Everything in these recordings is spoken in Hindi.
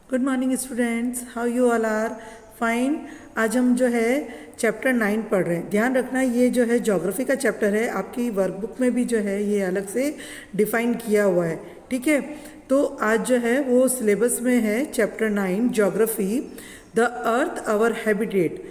Good morning students, how you all are? Fine. आज हम जो है चैप्टर 9 पढ़ रहे हैं। ध्यान रखना, ये जो है ज्योग्राफी का चैप्टर है। आपकी वर्कबुक में भी जो है ये अलग से डिफाइन किया हुआ है, ठीक है। तो आज जो है वो सिलेबस में है chapter 9 geography, the earth our habitat.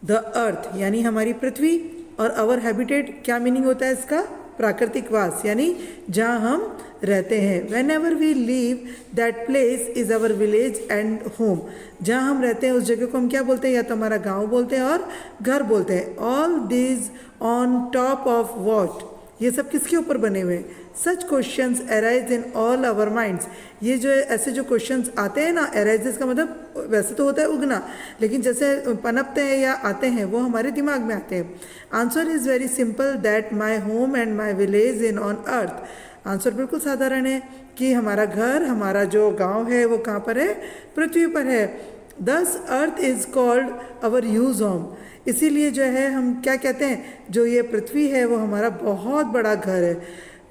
The earth यानी हमारी पृथ्वी, और आवर हैबिटेट क्या मीनिंग होता है इसका? प्राकृतिक वास, यानी जहाँ हम रहते हैं। Whenever we leave that place is our village and home. जहाँ हम रहते हैं उस जगह को हम क्या बोलते हैं? या तो हमारा गांव बोलते हैं और घर बोलते हैं। All this on top of what, ये सब किसके ऊपर बने हुए हैं? Such questions arise in all our minds. ये जो ऐसे जो क्वेश्चंस आते हैं ना, अराइजेस का मतलब वैसे तो होता है उगना, लेकिन जैसे पनपते हैं या आते हैं वो हमारे दिमाग में आते हैं। Answer is very simple that my home and my village in on earth. Answer बिल्कुल साधारण है कि हमारा घर, हमारा जो गांव है वो कहाँ पर है? पृथ्वी पर है। Thus earth is called our huge home. इसीलिए जो है हम क्या कहते हैं, जो ये पृथ्वी है वो हमारा बहुत बड़ा घर है।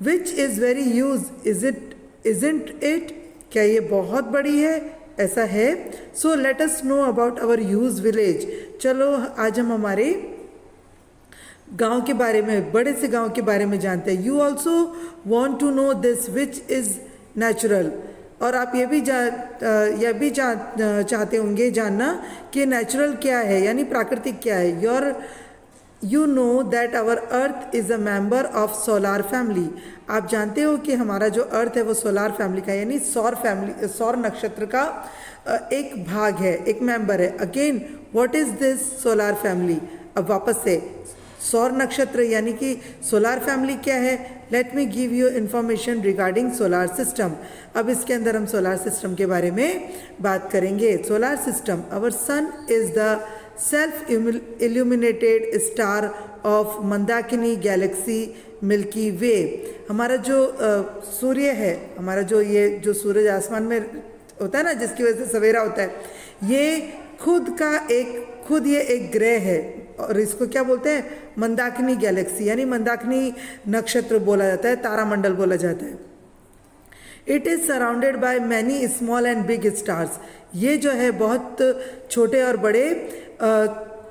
Which is very huge, isn't it? क्या ये बहुत बड़ी है? ऐसा है। So let us know about our huge village. चलो आज हम हमारे गांव के बारे में, बड़े से गांव के बारे में जानते हैं। You also want to know this which is natural. और आप ये भी चाहते होंगे जानना कि नेचुरल क्या है, यानी प्राकृतिक क्या है। You know that our earth is a member of solar family. आप जानते हो कि हमारा जो अर्थ है वो सोलार फैमिली का, यानी सौर नक्षत्र का एक भाग है, एक मेंबर है। Again, what is this solar family? अब वापस से सौर नक्षत्र यानी कि सोलार फैमिली क्या है? Let me give you information regarding solar system. अब इसके अंदर हम सोलार सिस्टम के बारे में बात करेंगे। Solar system, our sun is the self illuminated star of मंदाकिनी गैलेक्सी मिल्की वे। हमारा जो सूर्य है, हमारा जो ये जो सूरज आसमान में होता है ना, जिसकी वजह से सवेरा होता है, ये खुद ये एक ग्रह है। और इसको क्या बोलते हैं? मंदाकिनी गैलेक्सी, यानी मंदाकिनी नक्षत्र बोला जाता है, तारामंडल बोला जाता है। It is surrounded by many small and big stars. ये जो है बहुत छोटे और बड़े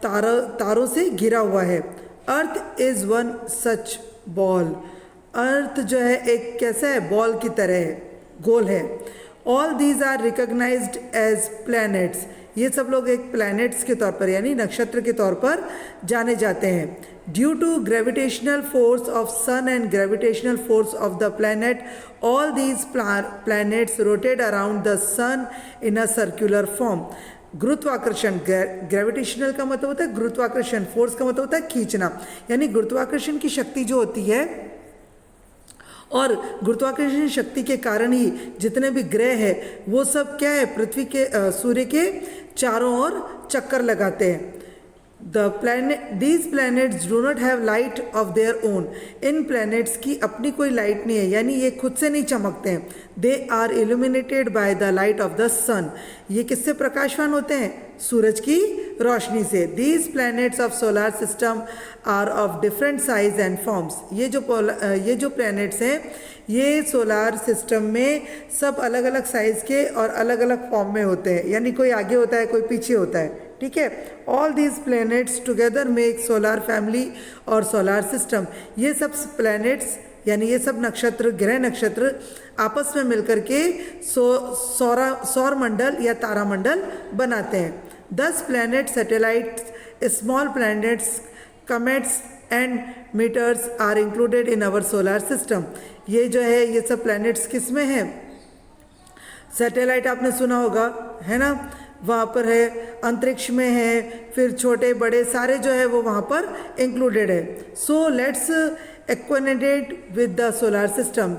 तारों से घिरा हुआ है। Earth is one such ball. Earth जो है एक कैसा है? बॉल की तरह है, गोल है। All these are recognised as planets. ये सब लोग एक प्लैनेट्स के तौर पर, यानी नक्षत्र के तौर पर जाने जाते हैं। Due to gravitational force of sun and gravitational force of the planet, all these planets rotate around the sun in a circular form. गुरुत्वाकर्षण, ग्रेविटेशनल का मतलब होता है गुरुत्वाकर्षण, फोर्स का मतलब होता है खींचना, यानी गुरुत्वाकर्षण की शक्ति जो होती है, और गुरुत्वाकर्षण शक्ति के कारण ही जितने भी ग्रह है वो सब क्या है? पृथ्वी के सूर्य के चारों ओर चक्कर लगाते हैं। These planets do not have light of their own. In planets की अपनी कोई लाइट नहीं है, यानी ये खुद से नहीं चमकते हैं। They are illuminated by the light of the sun. ये किससे प्रकाशवान होते हैं? सूरज की रोशनी से। These planets of solar system are of different size and forms. ये जो प्लैनेट्स हैं ये सोलार सिस्टम में सब अलग अलग साइज के और अलग अलग फॉर्म में होते हैं, यानी कोई आगे होता है, कोई पीछे होता है, ठीक है। All these planets together make solar family और सोलार सिस्टम। ये सब प्लैनेट्स यानी ये सब नक्षत्र, ग्रह नक्षत्र आपस में मिलकर के सौर मंडल या तारामंडल बनाते हैं। 10 planet satellites, small planets, comets and meteors are included in our solar system. ये जो है ये सब प्लैनेट्स किस में है? सैटेलाइट आपने सुना होगा, है ना, वहाँ पर है, अंतरिक्ष में है, फिर छोटे बड़े सारे जो है वो वहाँ पर इंक्लूडेड है। So let's acquainted with the solar system.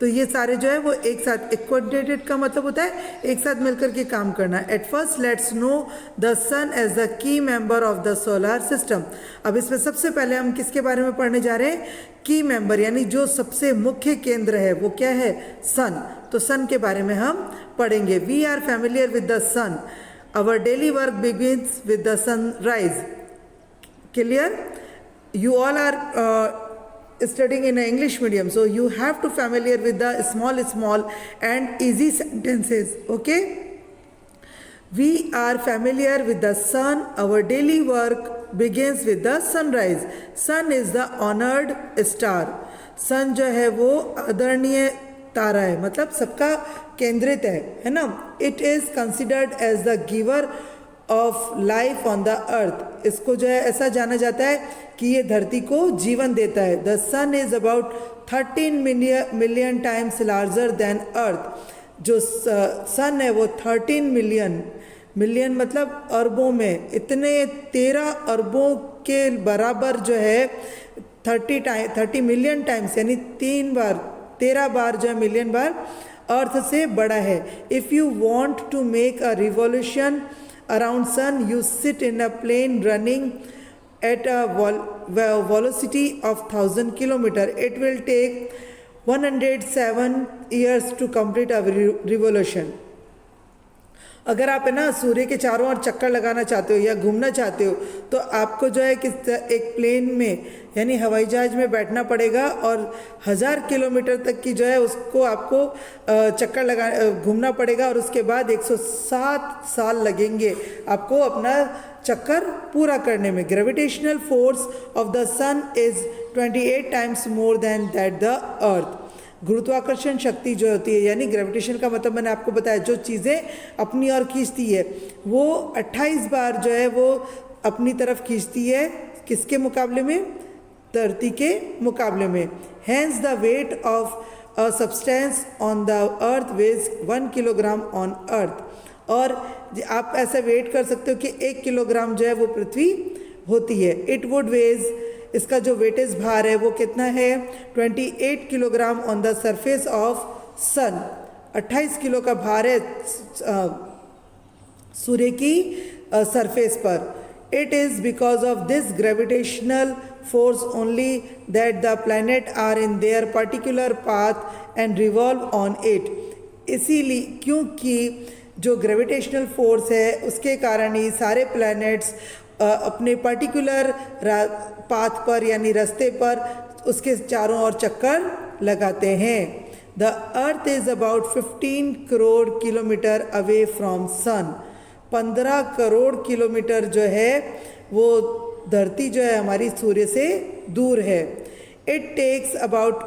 तो ये सारे जो है वो एक साथ, एक्वानेटेड का मतलब होता है एक साथ मिलकर के काम करना। At first let's know the sun as the key member of the solar system. अब इसमें सबसे पहले हम किसके बारे में पढ़ने जा रहे हैं? की मेंबर, यानी जो सबसे मुख्य केंद्र है वो क्या है? सन। तो सन के बारे में हम पढ़ेंगे। We are familiar with the sun. Our daily work begins with the sunrise. Clear? You all are studying in an English medium, so you have to familiar with the small and easy sentences. Okay, We are familiar with the sun. Our daily work begins with the sunrise. Sun is the honored star. सन जो है वो आदरणीय तारा है, मतलब सबका केंद्रित है ना. It is considered as the giver of life on the earth. इसको जो है ऐसा जाना जाता है कि ये धरती को जीवन देता है. The sun is about 13 million times larger than earth. जो सन है वो 13 मिलियन मतलब अरबों में, इतने 13 अरबों के बराबर जो है 30 मिलियन टाइम्स यानी 13 बार जो है मिलियन बार अर्थ से बड़ा है. If you want to make a revolution around sun you sit in a plane running at a velocity of 1000 kilometer. It will take 107 years to complete a revolution. अगर आप है ना सूर्य के चारों ओर चक्कर लगाना चाहते हो या घूमना चाहते हो तो आपको जो है कि एक प्लेन में यानी हवाई जहाज में बैठना पड़ेगा और 1000 किलोमीटर तक की जो है उसको आपको चक्कर लगा घूमना पड़ेगा और उसके बाद 107 साल लगेंगे आपको अपना चक्कर पूरा करने में. Gravitational force of the sun is 28 times more than that the earth. गुरुत्वाकर्षण शक्ति जो होती है यानी ग्रेविटेशन का मतलब मैंने आपको बताया जो चीज़ें अपनी ओर खींचती है वो 28 बार जो है वो अपनी तरफ खींचती है. किसके मुकाबले में? धरती के मुकाबले में. Hence the weight of a substance on the earth weighs 1 kilogram on earth. और आप ऐसा वेट कर सकते हो कि 1 किलोग्राम जो है वो पृथ्वी होती है. इट वुड वेज, इसका जो वेटेज भार है वो कितना है? 28 kilogram on the surface of sun. 28 kilo का भार है सूर्य की सरफेस पर. It is because of this gravitational force only that the planet are in their particular path and revolve on it. इसीलिए क्योंकि जो ग्रेविटेशनल फोर्स है उसके कारण ही सारे प्लैनेट्स अपने पर्टिकुलर पाथ पर यानी रास्ते पर उसके चारों ओर चक्कर लगाते हैं. The earth is about 15 crore kilometre away from sun. 15 crore kilometre जो है वो धरती जो है हमारी सूर्य से दूर है. It takes about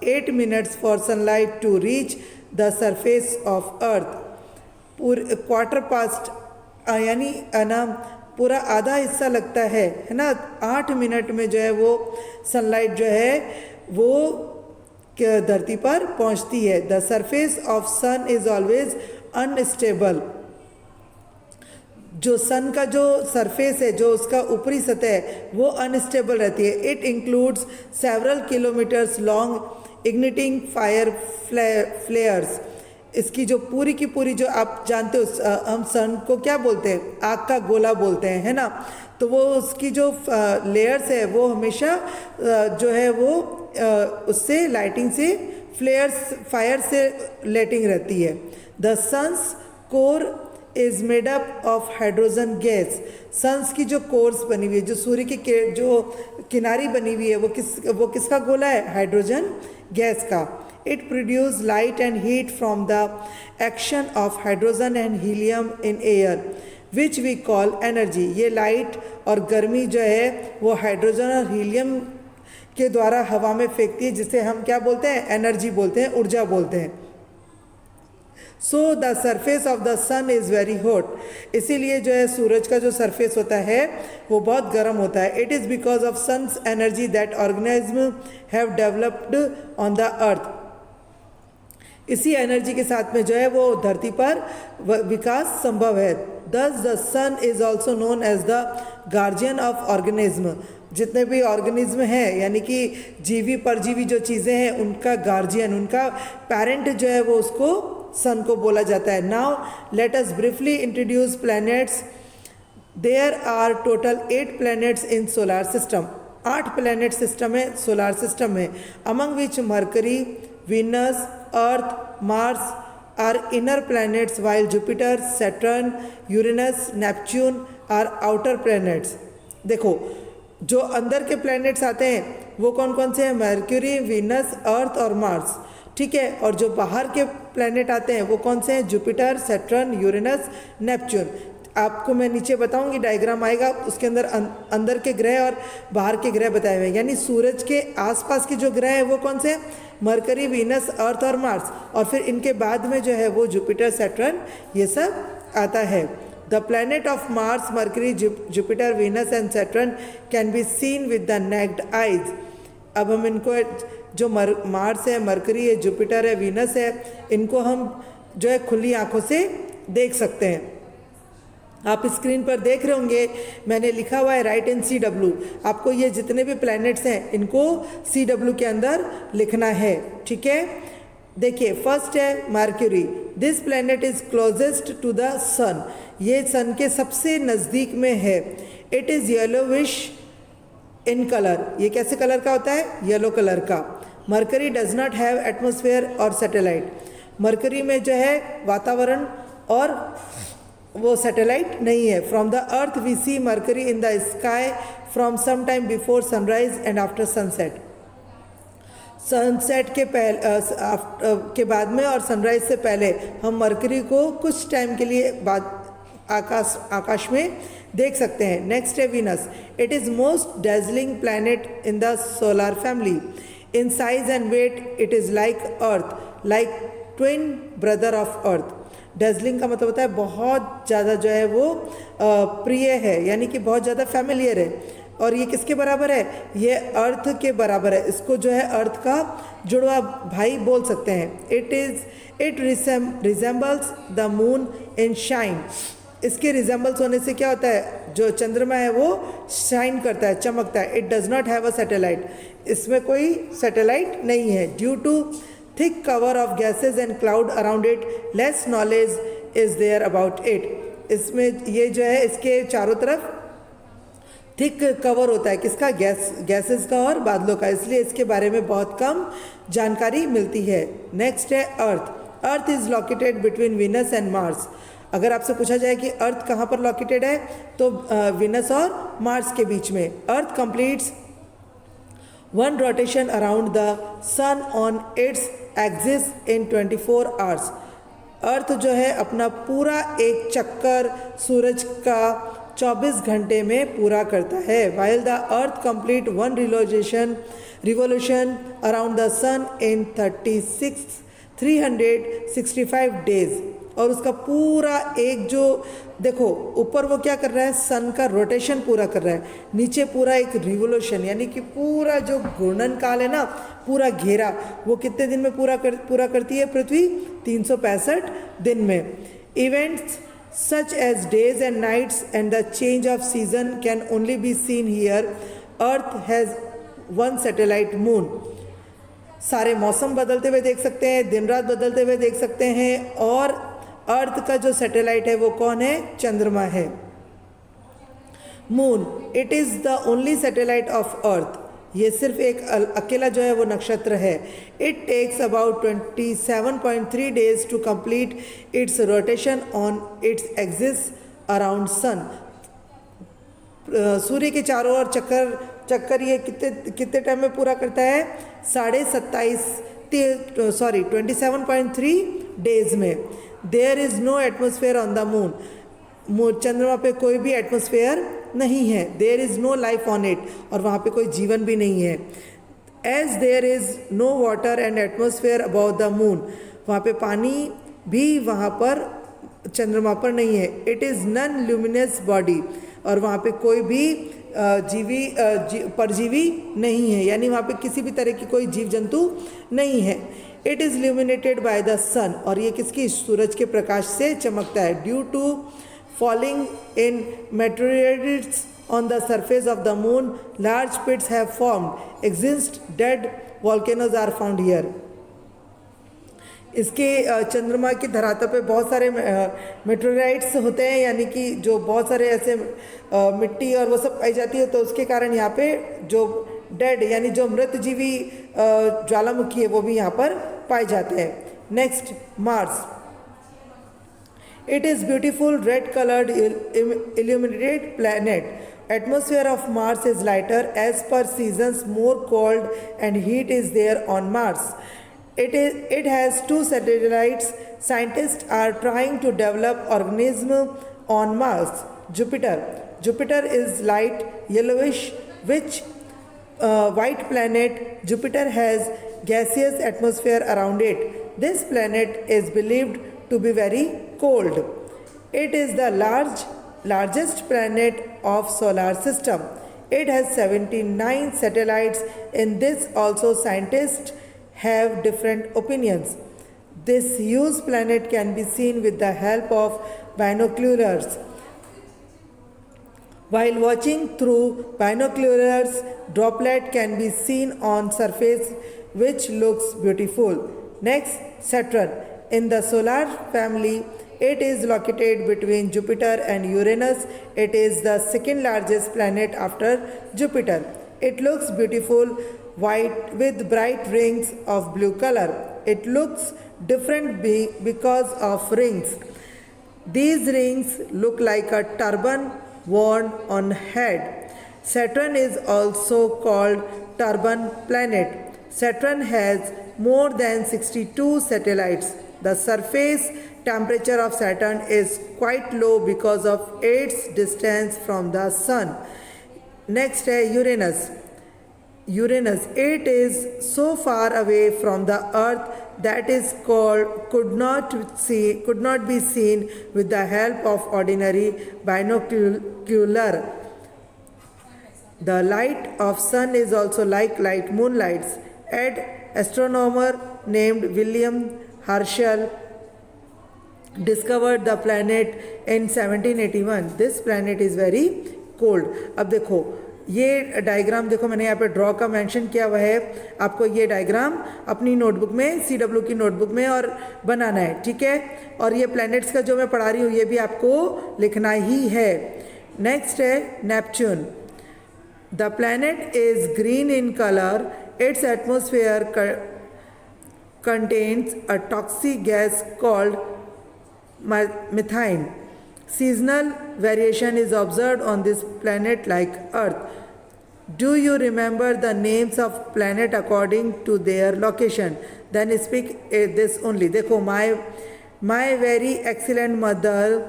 8 minutes for sunlight to reach the surface of earth. Quarter past यानी ना पूरा आधा हिस्सा लगता है ना. 8 मिनट में जो है वो सनलाइट जो है वो धरती पर पहुंचती है. The surface of sun is always unstable. जो सन का जो सरफेस है जो उसका ऊपरी सतह है वो अनस्टेबल रहती है. It includes several kilometres long igniting fire फ्लेयर्स. इसकी जो पूरी की पूरी जो आप जानते हो हम सन को क्या बोलते हैं? आग का गोला बोलते हैं, है ना. तो वो उसकी जो लेयर्स है वो हमेशा जो है वो उससे लाइटिंग से फ्लेयर्स फायर से लाइटिंग रहती है. The sun's core is made up of hydrogen gas. Sun's की जो कोर्स बनी हुई है जो सूर्य की जो किनारी बनी हुई है वो किसका गोला है? हाइड्रोजन गैस का. It produces light and heat from the action of hydrogen and helium in air, which we call energy. ये लाइट और गर्मी जो है वो हाइड्रोजन और हीलियम के द्वारा हवा में फेंकती है जिसे हम क्या बोलते हैं? एनर्जी बोलते हैं, ऊर्जा बोलते हैं. So the surface of the sun is very hot. इसीलिए जो है सूरज का जो सरफेस होता है वो बहुत गर्म होता है. It is because of sun's energy that organism have developed on the earth. इसी एनर्जी के साथ में जो है वो धरती पर विकास संभव है. Thus the sun is also known as the guardian of organism. जितने भी ऑर्गेनिज्म हैं यानी कि जीवी परजीवी जो चीज़ें हैं उनका गार्जियन, उनका पेरेंट जो है वो उसको सन को बोला जाता है. Now let us briefly introduce planets. There are total 8 planets in solar system. 8 planet system है सोलार सिस्टम में. Among which Mercury, Venus, earth, Mars are inner planets while Jupiter, Saturn, Uranus, Neptune are outer planets. देखो जो अंदर के प्लैनेट्स आते हैं वो कौन कौन से हैं? मर्क्यूरी, वीनस, अर्थ और मार्स. ठीक है। और जो बाहर के प्लैनेट आते हैं वो कौन से हैं? Jupiter, Saturn, Uranus, Neptune. आपको मैं नीचे बताऊंगी, डायग्राम आएगा, उसके अंदर अंदर के ग्रह और बाहर के ग्रह बताए हुए हैं। यानी सूरज के आसपास के जो ग्रह हैं वो कौन से हैं? मरकरी, वीनस, अर्थ और मार्स। और फिर इनके बाद में जो है वो जुपिटर, सैटर्न, ये सब आता है। The planet of Mars, mercury, Jupiter, Venus and Saturn can be seen with the necked eyes. अब हम इनको, जो मार्स है, मरकरी है, जुपिटर है, वीनस है, इनको हम जो है खुली आंखों से देख सकते हैं। आप स्क्रीन पर देख रहे होंगे, मैंने लिखा हुआ है राइट इन CW। आपको ये जितने भी प्लैनेट्स हैं इनको CW के अंदर लिखना है, ठीक है। देखिए, फर्स्ट है Mercury. This planet is closest to the sun. ये सन के सबसे नज़दीक में है। It is yellowish in colour. ये कैसे कलर का होता है? येलो कलर का। Mercury does not have atmosphere और सैटेलाइट। मरकरी में जो है वातावरण और वो सैटेलाइट नहीं है। From the earth we see Mercury in the sky from some time before sunrise and after sunset. Sunset के बाद में और सनराइज से पहले हम मरकरी को कुछ टाइम के लिए बाद आकाश में देख सकते हैं। नेक्स्ट है Venus. It is most dazzling planet in the solar family. In size and weight it is like earth, like twin brother of earth. Dazzling का मतलब होता है बहुत ज़्यादा जो है वो प्रिय है, यानी कि बहुत ज़्यादा फैमिलियर है। और ये किसके बराबर है? ये अर्थ के बराबर है। इसको जो है अर्थ का जुड़वा भाई बोल सकते हैं। It resembles the moon in shine. इसके रिजेंबल्स होने से क्या होता है? जो चंद्रमा है वो शाइन करता है, चमकता है। It does not have a satellite. इसमें कोई सैटेलाइट नहीं है। Due to thick cover of gases and cloud around it, less knowledge is there about it. इसमें ये जो है इसके चारों तरफ थिक कवर होता है, किसका? गैसेस का और बादलों का, इसलिए इसके बारे में बहुत कम जानकारी मिलती है। नेक्स्ट है earth. Earth is located between Venus and Mars. अगर आपसे पूछा जाए कि अर्थ कहाँ पर लोकेटेड है, तो वीनस और मार्स के बीच में। Earth completes one rotation around the sun on its axis in 24 hours. Earth जो है अपना पूरा एक चक्कर सूरज का 24 घंटे में पूरा करता है। While the earth complete one revolution around the sun in 365 days. और उसका पूरा एक जो देखो ऊपर वो क्या कर रहा है? सन का रोटेशन पूरा कर रहा है। नीचे पूरा एक रिवोल्यूशन, यानी कि पूरा जो घूर्णन काल है ना, पूरा घेरा, वो कितने दिन में पूरा करती है पृथ्वी? 365 दिन में। Events such as days and nights and the change of season can only be seen here. Earth has one satellite moon. सारे मौसम बदलते हुए देख सकते हैं, दिन रात बदलते हुए देख सकते हैं। और अर्थ का जो सैटेलाइट है वो कौन है? चंद्रमा है। Moon, it is the only satellite of earth. ये सिर्फ एक अकेला जो है वो नक्षत्र है। It takes about 27.3 days to complete its rotation on its axis around sun. सूर्य के चारों ओर चक्कर ये कितने टाइम में पूरा करता है? 27.3 डेज में। There is no atmosphere on the moon. चंद्रमा पे कोई भी एटमॉस्फेयर नहीं है। There is no life on it, और वहाँ पे कोई जीवन भी नहीं है। As there is no water and atmosphere about the moon. वहाँ पे पानी भी वहाँ पर चंद्रमा पर नहीं है। It is non luminous body, और वहाँ पे कोई भी परजीवी नहीं है, यानी वहाँ पे किसी भी तरह की कोई जीव जंतु नहीं है। It is luminated by the sun, और ये किसकी? सूरज के प्रकाश से चमकता है। Due to falling in meteorites on the surface of the moon, large pits have formed. Exist dead volcanoes are found here. इसके चंद्रमा की धरातल पे बहुत सारे मेटेराइट्स होते हैं, यानी कि जो बहुत सारे ऐसे मिट्टी और वो सब पाई जाती है, तो उसके कारण यहाँ पे जो डेड यानी जो मृत जीवी ज्वालामुखी है वो भी यहाँ पर पाए जाते हैं। Next, Mars. It is beautiful red colored illuminated planet. Atmosphere of Mars is lighter as per seasons, more cold and heat is there on Mars. It has two satellites. Scientists are trying to develop organism on Mars. Jupiter is light yellowish, which white planet. Jupiter has gaseous atmosphere around it. This planet is believed to be very cold. It is the largest planet of solar system. It has 79 satellites. In this also scientists have different opinions. This huge planet can be seen with the help of binoculars. While watching through binoculars, droplet can be seen on surface which looks beautiful. Next, Saturn. In the solar family, it is located between Jupiter and Uranus. It is the second largest planet after Jupiter. It looks beautiful, white with bright rings of blue color. It looks different because of rings. These rings look like a turban worn on head. Saturn is also called turban planet. Saturn has more than 62 satellites. The surface temperature of Saturn is quite low because of its distance from the sun. Next है Uranus. It is so far away from the earth that is called could not be seen with the help of ordinary binocular. The light of sun is also like light moonlights. An astronomer named William Herschel discovered the planet in 1781. This planet is very cold. अब देखो ये डायग्राम देखो मैंने यहाँ पे ड्रॉ का मेंशन किया हुआ है. आपको ये डायग्राम अपनी नोटबुक में CW की नोटबुक में और बनाना है, ठीक है. और ये प्लैनेट्स का जो मैं पढ़ा रही हूँ ये भी आपको लिखना ही है. नेक्स्ट है Neptune. The planet is green in colour. It's atmosphere contains a toxic gas called methane. Seasonal variation is observed on this planet like Earth. Do you remember the names of planet according to their location? Then speak this only. देखो my very excellent mother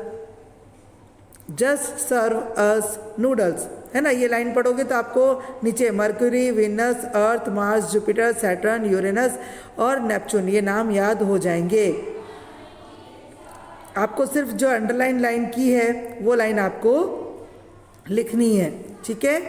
just serve us noodles. है ना. ये लाइन पढ़ोगे तो आपको नीचे mercury, Venus, earth, Mars, Jupiter, Saturn, Uranus और नेपच्यून ये नाम याद हो जाएंगे. आपको सिर्फ जो अंडरलाइन लाइन की है वो लाइन आपको लिखनी है, ठीक है.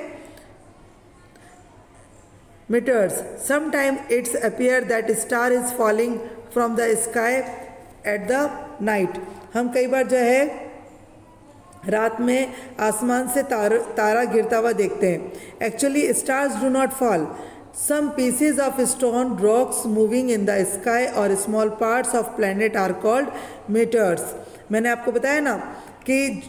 Meteors. Sometime it's appear that star is falling from the sky at the night. हम कई बार जो है रात में आसमान से तारा गिरता हुआ देखते हैं. Actually stars do not fall. Some pieces of stone rocks moving in the sky और small parts of planet are called meteors. मैंने आपको बताया ना कि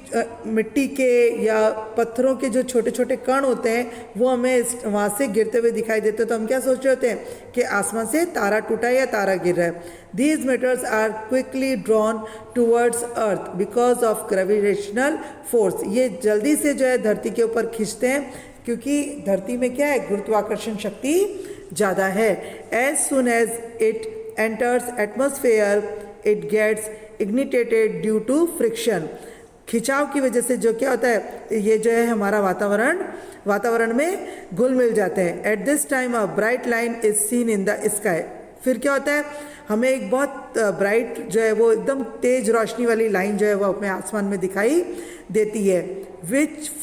मिट्टी के या पत्थरों के जो छोटे छोटे कण होते हैं वो हमें वहाँ से गिरते हुए दिखाई देते हैं तो हम क्या सोच रहे होते हैं कि आसमान से तारा टूटा या तारा गिर रहा है. These meteors are quickly drawn towards earth because of gravitational force. ये जल्दी से जो है धरती के ऊपर खींचते हैं क्योंकि धरती में क्या है, गुरुत्वाकर्षण शक्ति ज़्यादा है. As soon as it enters atmosphere it gets ignitated due to friction. खिंचाव की वजह से जो क्या होता है ये जो है हमारा वातावरण में घुल मिल जाते हैं. At this time a bright line is seen in the sky. फिर क्या होता है हमें एक बहुत ब्राइट जो है वो एकदम तेज रोशनी वाली लाइन जो है वो अपने आसमान में दिखाई देती है.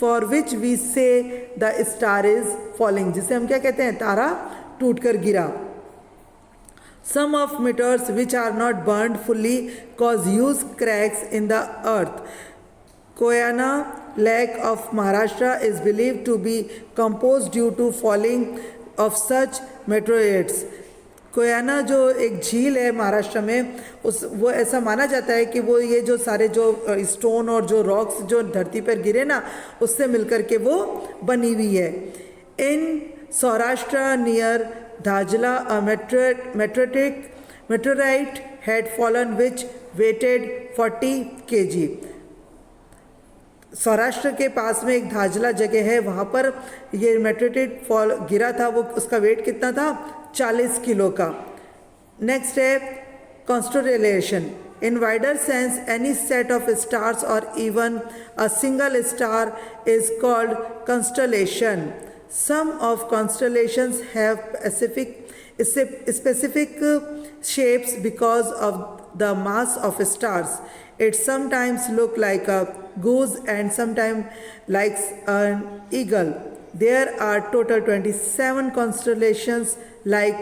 फॉर विच वी से द स्टार इज फॉलिंग. जिसे हम क्या कहते हैं, तारा टूटकर गिरा. Some of meteors which are not burned fully cause huge cracks in the earth. Koyana Lake of Maharashtra is believed to be composed due to falling of such meteorites. Koyna जो एक झील है महाराष्ट्र में वो ऐसा माना जाता है कि वो ये जो सारे जो स्टोन और जो रॉक्स जो धरती पर गिरे ना उससे मिलकर के वो बनी हुई है. In Saurashtra near Dhajla, a meteorite had fallen which weighed 40 kg. Saurashtra के पास में एक धाजला जगह है, वहाँ पर ये मेटेओराइट फॉल गिरा था. वो उसका वेट कितना था, 40 किलो का. नेक्स्ट है constellation. In wider sense, any set of stars or even a single star is called constellation. Some of constellations have specific shapes because of the mass of stars. It sometimes look like a goose and sometimes like an eagle. There are total 27 constellations like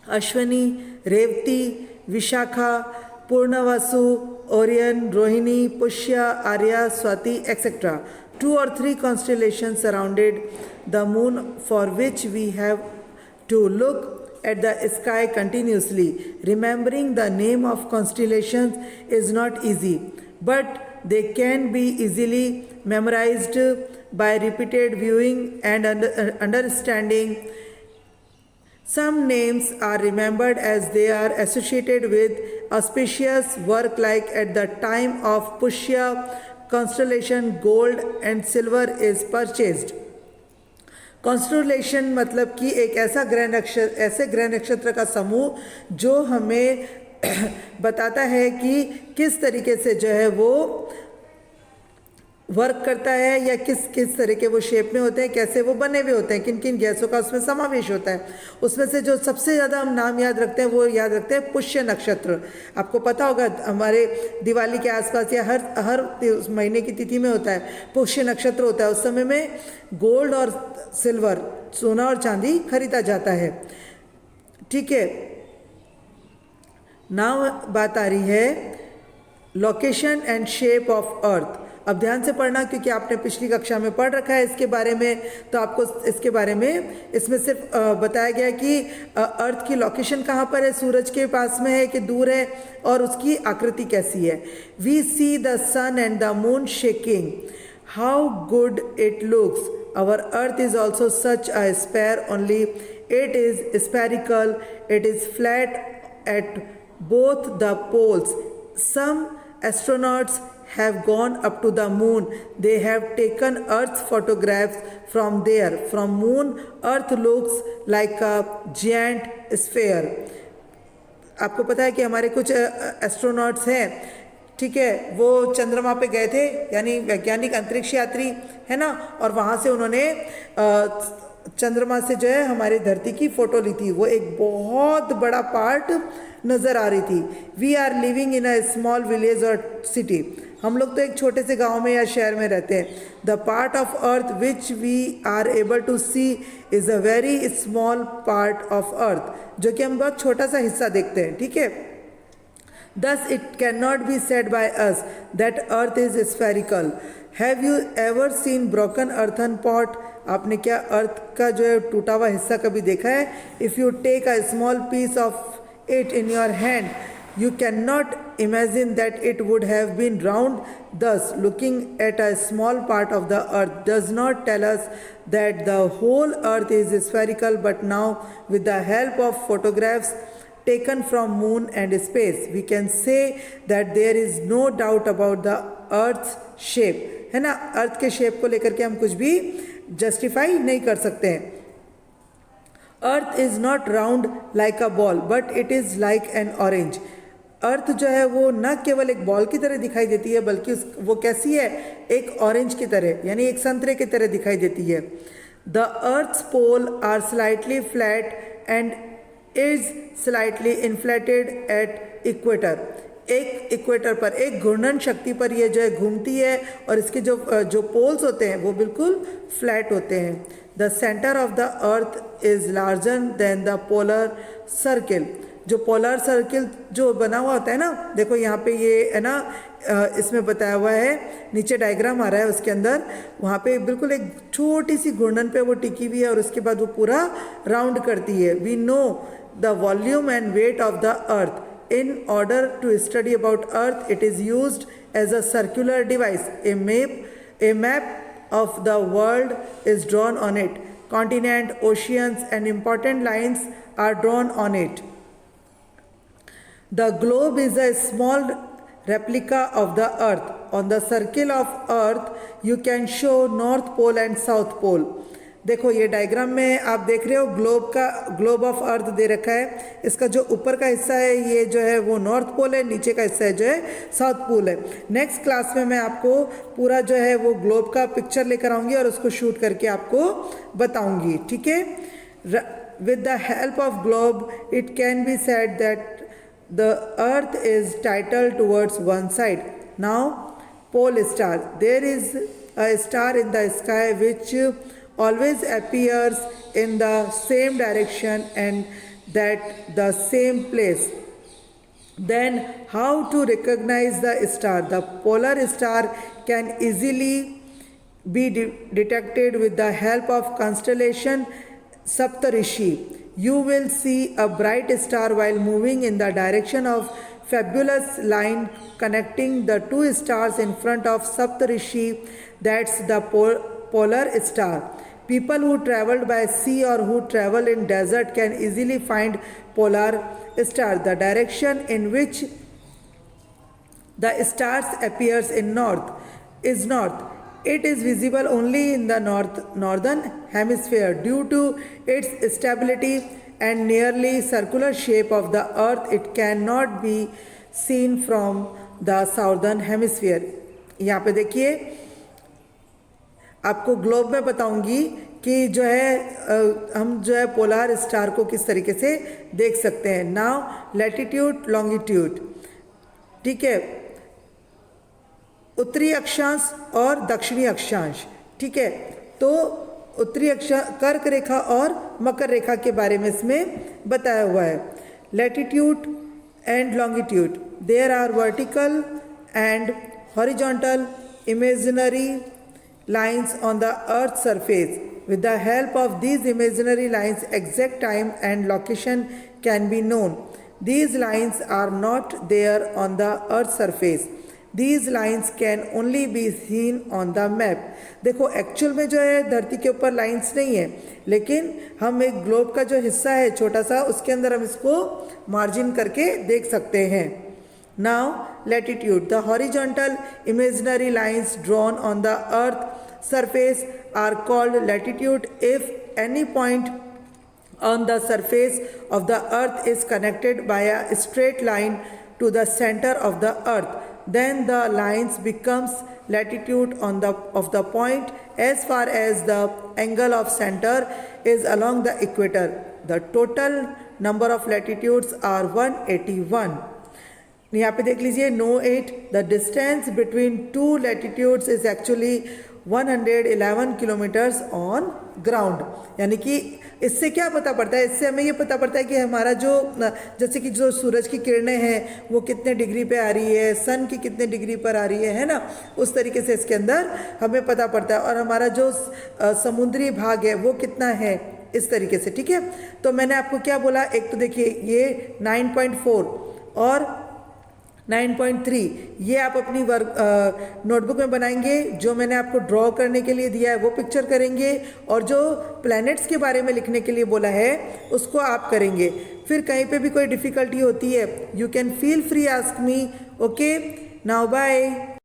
Ashwini, Revati, Vishakha, Purnavasu, Orion, Rohini, Pushya, Arya, Swati, etc. 2 or 3 constellations surrounded the moon for which we have to look at the sky continuously. Remembering the name of constellations is not easy, but they can be easily memorized by repeated viewing and understanding. Some names are remembered as they are associated with auspicious work, like at the time of Pushya constellation, gold and silver is purchased. Constellation मतलब कि एक ऐसा ग्रह नक्षत्र का समूह जो हमें बताता है कि किस तरीके से जो है वो वर्क करता है या किस तरह के वो शेप में होते हैं, कैसे वो बने हुए होते हैं, किन किन गैसों का उसमें समावेश होता है। उसमें से जो सबसे ज़्यादा हम नाम याद रखते हैं वो याद रखते हैं पुष्य नक्षत्र। आपको पता होगा हमारे दिवाली के आसपास या हर उस महीने की तिथि में होता है पुष्य नक्षत्र होता है। उस समय में गोल्ड और सिल्वर, सोना और चांदी खरीदा जाता है। ठीक है, नाउ बात आ रही है location and shape of earth. अब ध्यान से पढ़ना क्योंकि आपने पिछली कक्षा में पढ़ रखा है इसके बारे में, तो आपको इसके बारे में इसमें सिर्फ बताया गया कि अर्थ की लोकेशन कहाँ पर है, सूरज के पास में है कि दूर है, और उसकी आकृति कैसी है। We see the sun and the moon shaking, how good it looks. Our earth is also such a sphere, only it is spherical, it is flat at both the poles. Some astronauts have gone up to the moon. They have taken Earth's photographs from there. From moon, Earth looks like a giant sphere. आपको पता है कि हमारे कुछ एस्ट्रोनॉट्स हैं, ठीक है, वो चंद्रमा पे गए थे, यानी वैज्ञानिक अंतरिक्ष यात्री है ना, और वहाँ से उन्होंने चंद्रमा से जो है हमारी धरती की फ़ोटो ली थी। वो एक बहुत बड़ा पार्ट नज़र आ रही थी। We are living in a small village और सिटी। हम लोग तो एक छोटे से गांव में या शहर में रहते हैं। The part of earth which we are able to see is a very small part of earth, जो कि हम बहुत छोटा सा हिस्सा देखते हैं। ठीक है, thus it cannot be said by us that earth is spherical. Have you ever seen broken earthen pot? आपने क्या अर्थ का जो है टूटा हुआ हिस्सा कभी देखा है? If you take a small piece of it in your hand, you cannot imagine that it would have been round. Thus, looking at a small part of the earth does not tell us that the whole earth is spherical, but now with the help of photographs taken from moon and space, we can say that there is no doubt about the earth's shape. है ना, अर्थ के शेप को लेकर के हम कुछ भी जस्टिफाई नहीं कर सकते हैं। Earth is not round like a ball but it is like an orange. Earth जो है वो न केवल एक बॉल की तरह दिखाई देती है, बल्कि वो कैसी है, एक ऑरेंज की तरह, यानी एक संतरे की तरह दिखाई देती है। The earth's pole are slightly flat and is slightly inflated at equator. एक इक्वेटर पर, एक घूर्णन शक्ति पर ये जो है घूमती है, और इसके जो पोल्स होते हैं वो बिल्कुल फ्लैट होते हैं। The centre of the earth is larger than the polar circle. जो पोलर सर्किल जो बना हुआ होता है ना, देखो यहाँ पे ये है ना, इसमें बताया हुआ है, नीचे डायग्राम आ रहा है उसके अंदर, वहाँ पे बिल्कुल एक छोटी सी घूर्णन पे वो टिकी हुई है और उसके बाद वो पूरा राउंड करती है। We know the volume and weight of the earth. In order to study about Earth, it is used as a circular device. A map of the world is drawn on it. Continent, oceans, and important lines are drawn on it. The globe is a small replica of the Earth. On the circle of Earth, you can show North Pole and South Pole. देखो ये डायग्राम में आप देख रहे हो ग्लोब ऑफ अर्थ दे रखा है। इसका जो ऊपर का हिस्सा है ये जो है वो नॉर्थ पोल है, नीचे का हिस्सा है जो है साउथ पोल है। नेक्स्ट क्लास में मैं आपको पूरा जो है वो ग्लोब का पिक्चर लेकर आऊँगी और उसको शूट करके आपको बताऊँगी, ठीक है। With the help of globe it can be said that the earth is tidal towards one side. Now pole star, there is a star in the sky which always appears in the same direction and that the same place. Then how to recognize the star? The polar star can easily be detected with the help of constellation Saptarishi. You will see a bright star while moving in the direction of fabulous line connecting the two stars in front of Saptarishi. That's the polar star. People who traveled by sea or who travel in desert can easily find polar star. The direction in which the stars appears in north is north. It is visible only in the northern hemisphere due to its stability and nearly circular shape of the earth. It cannot be seen from the southern hemisphere. यहाँ पे देखिए आपको ग्लोब में बताऊंगी कि जो है हम जो है पोलर स्टार को किस तरीके से देख सकते हैं। नाउ लैटिट्यूड लॉन्गिट्यूड, ठीक है, उत्तरी अक्षांश और दक्षिणी अक्षांश, ठीक है। तो उत्तरी अक्षांश कर्क रेखा और मकर रेखा के बारे में इसमें बताया हुआ है। Latitude and longitude, there are vertical and horizontal imaginary lines on the earth's surface. With the help of these imaginary lines, exact time and location can be known. These lines are not there on the earth's surface. These lines can only be seen on the map. देखो एक्चुअल में जो है धरती के ऊपर लाइंस नहीं है, लेकिन हम एक ग्लोब का जो हिस्सा है छोटा सा उसके अंदर हम इसको मार्जिन करके देख सकते हैं। Now latitude, the horizontal imaginary lines drawn on the earth surface are called latitude. If any point on the surface of the earth is connected by a straight line to the center of the earth, then the lines becomes latitude of the point as far as the angle of center is along the equator. The total number of latitudes are 181. यहाँ पे देख लीजिए no 8, the distance between two latitudes is actually 111 kilometres on ground. यानी कि इससे क्या पता पड़ता है, इससे हमें ये पता पड़ता है कि हमारा जो जैसे कि जो सूरज की किरणें हैं वो कितने डिग्री पे आ रही है, सन की कितने डिग्री पर आ रही है ना, उस तरीके से इसके अंदर हमें पता पड़ता है। और हमारा जो समुद्री भाग है वो कितना है, इस तरीके से, ठीक है। तो मैंने आपको क्या बोला, एक तो देखिए ये 9.4 और 9.3 ये आप अपनी नोटबुक में बनाएंगे। जो मैंने आपको ड्रॉ करने के लिए दिया है वो पिक्चर करेंगे, और जो प्लैनेट्स के बारे में लिखने के लिए बोला है उसको आप करेंगे। फिर कहीं पे भी कोई डिफ़िकल्टी होती है you can feel free ask me. Okay, now bye.